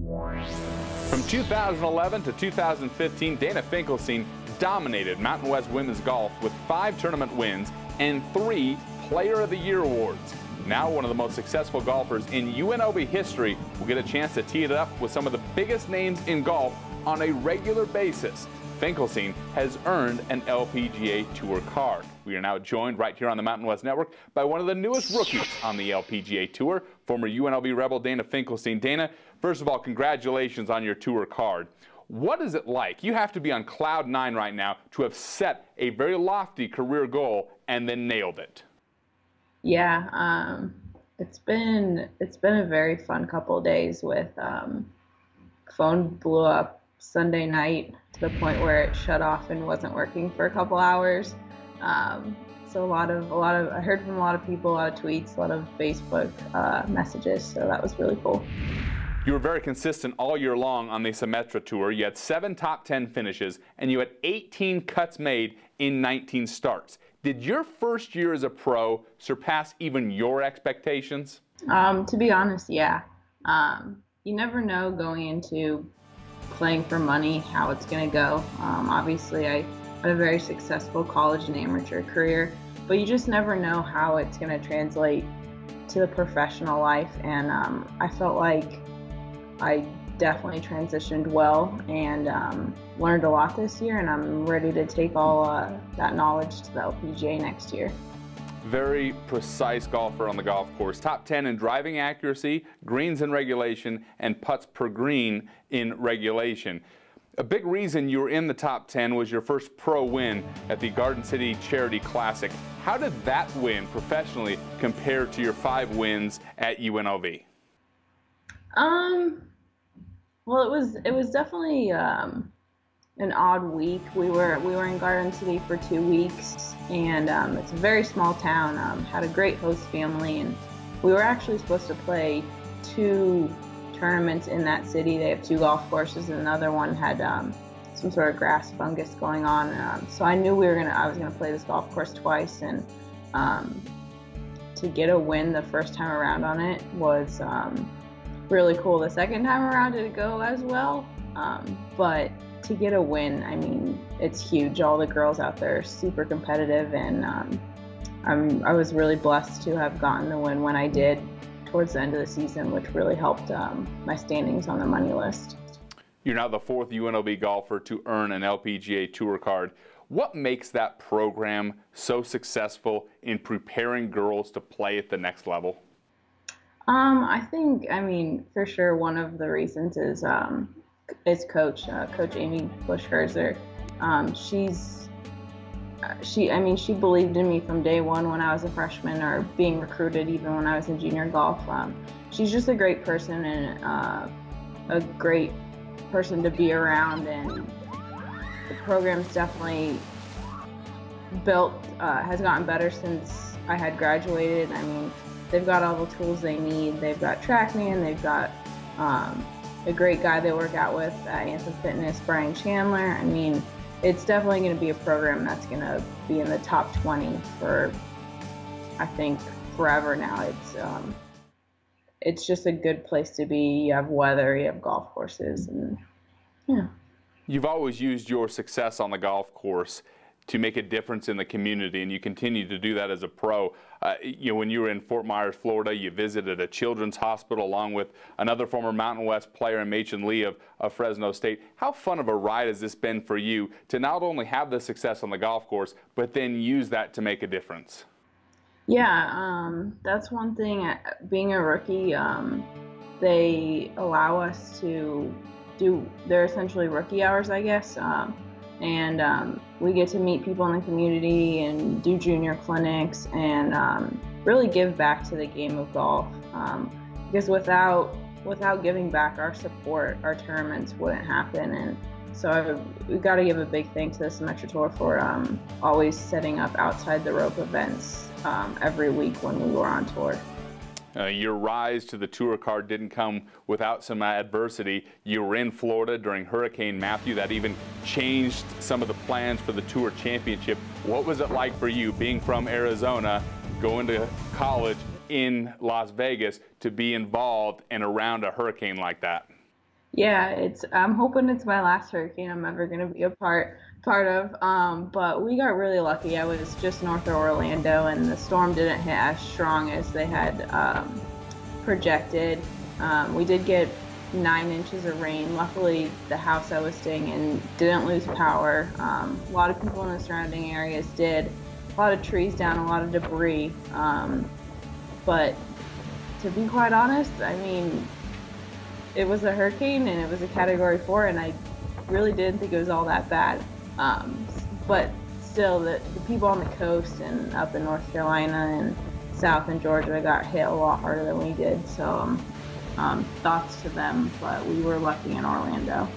From 2011 to 2015, Dana Finkelstein dominated Mountain West women's golf with 5 tournament wins and 3 Player of the Year awards. Now one of the most successful golfers in UNLV history will get a chance to tee it up with some of the biggest names in golf on a regular basis. Finkelstein has earned an LPGA Tour card. We are now joined right here on the Mountain West Network by one of the newest rookies on the LPGA Tour, former UNLV Rebel Dana Finkelstein. Dana, first of all, congratulations on your tour card. What is it like? You have to be on cloud 9 right now to have set a very lofty career goal and then nailed it. Yeah, it's been a very fun couple of days with phone blew up Sunday night to the point where it shut off and wasn't working for a couple hours. So I heard from a lot of people, a lot of tweets, a lot of Facebook messages. So that was really cool. You were very consistent all year long on the Symetra Tour. You had 7 top 10 finishes, and you had 18 cuts made in 19 starts. Did your first year as a pro surpass even your expectations? To be honest, yeah. You never know going into playing for money how it's going to go. Obviously, I had a very successful college and amateur career, but you just never know how it's going to translate to the professional life. And I felt like I definitely transitioned well and learned a lot this year, and I'm ready to take all that knowledge to the LPGA next year. Very precise golfer on the golf course. Top 10 in driving accuracy, greens in regulation, and putts per green in regulation. A big reason you were in the top 10 was your first pro win at the Garden City Charity Classic. How did that win professionally compare to your 5 wins at UNLV? Well, it was definitely an odd week. We were in Garden City for 2 weeks, and it's a very small town. Had a great host family, and we were actually supposed to play 2 tournaments in that city. They have 2 golf courses, and another one had some sort of grass fungus going on. So I knew I was gonna play this golf course twice, and to get a win the first time around on it was really cool. The second time around didn't go as well, but to get a win, I mean, it's huge. All the girls out there are super competitive, and I was really blessed to have gotten the win when I did towards the end of the season, which really helped my standings on the money list. You're now the 4th UNLV golfer to earn an LPGA Tour card. What makes that program so successful in preparing girls to play at the next level? I think, for sure, one of the reasons is Coach Amy Bush-Herzer. She believed in me from day one when I was a freshman, or being recruited even when I was in junior golf. She's just a great person and a great person to be around, and the program's definitely has gotten better since I had graduated. They've got all the tools they need. They've got TrackMan, they've got a great guy they work out with at Anthem Fitness, Brian Chandler. It's definitely going to be a program that's going to be in the top 20 for, I think, forever now. It's just a good place to be. You have weather, you have golf courses, and yeah. You've always used your success on the golf course to make a difference in the community, and you continue to do that as a pro. When you were in Fort Myers, Florida, you visited a children's hospital along with another former Mountain West player, Machen Lee of Fresno State. How fun of a ride has this been for you to not only have the success on the golf course, but then use that to make a difference? Yeah, that's one thing. Being a rookie, they allow us to they're essentially rookie hours, I guess. And we get to meet people in the community and do junior clinics and really give back to the game of golf. Because without giving back our support, our tournaments wouldn't happen. And so we've got to give a big thanks to the Symetra Tour for always setting up outside the rope events every week when we were on tour. Your rise to the tour card didn't come without some adversity. You were in Florida during Hurricane Matthew. That even changed some of the plans for the Tour Championship. What was it like for you, being from Arizona, going to college in Las Vegas, to be involved and around a hurricane like that? Yeah, I'm hoping it's my last hurricane I'm ever gonna be a part of. But we got really lucky. I was just north of Orlando, and the storm didn't hit as strong as they had projected. We did get 9 inches of rain. Luckily, the house I was staying in didn't lose power. A lot of people in the surrounding areas did. A lot of trees down, a lot of debris. But to be quite honest, I mean, it was a hurricane and it was a Category 4, and I really didn't think it was all that bad. But still, the people on the coast and up in North Carolina and South and Georgia got hit a lot harder than we did. So thoughts to them, but we were lucky in Orlando.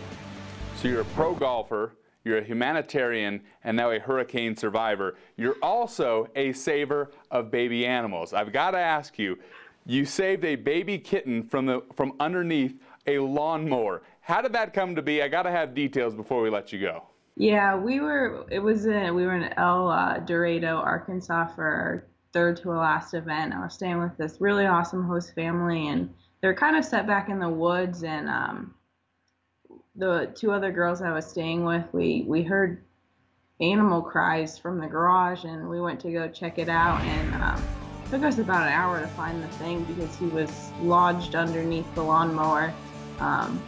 So you're a pro golfer, you're a humanitarian, and now a hurricane survivor. You're also a saver of baby animals. I've got to ask you, you saved a baby kitten from underneath a lawnmower. How did that come to be? I got to have details before we let you go. Yeah, we were in El Dorado, Arkansas for our third to last event. I was staying with this really awesome host family, and they're kind of set back in the woods. And the two other girls I was staying with, we heard animal cries from the garage, and we went to go check it out. And it took us about an hour to find the thing because he was lodged underneath the lawnmower.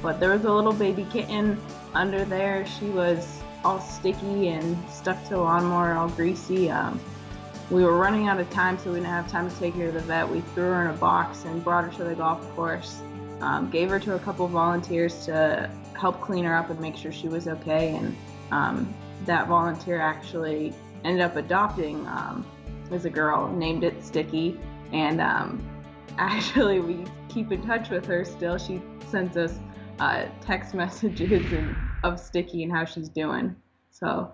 But there was a little baby kitten under there. She was all sticky and stuck to the lawnmower, all greasy. We were running out of time, so we didn't have time to take her to the vet. We threw her in a box and brought her to the golf course. Gave her to a couple volunteers to help clean her up and make sure she was okay. And that volunteer actually ended up adopting as a girl, named it Sticky. And actually, we keep in touch with her still. She sends us text messages of Sticky and how she's doing. So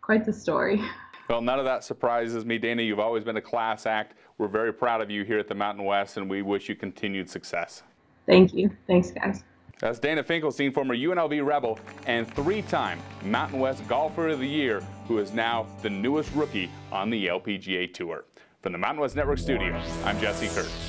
quite the story. Well, none of that surprises me, Dana. You've always been a class act. We're very proud of you here at the Mountain West, and we wish you continued success. Thank you. Thanks, guys. That's Dana Finkelstein, former UNLV Rebel and three-time Mountain West Golfer of the Year, who is now the newest rookie on the LPGA Tour. From the Mountain West Network studio, I'm Jesse Kurtz.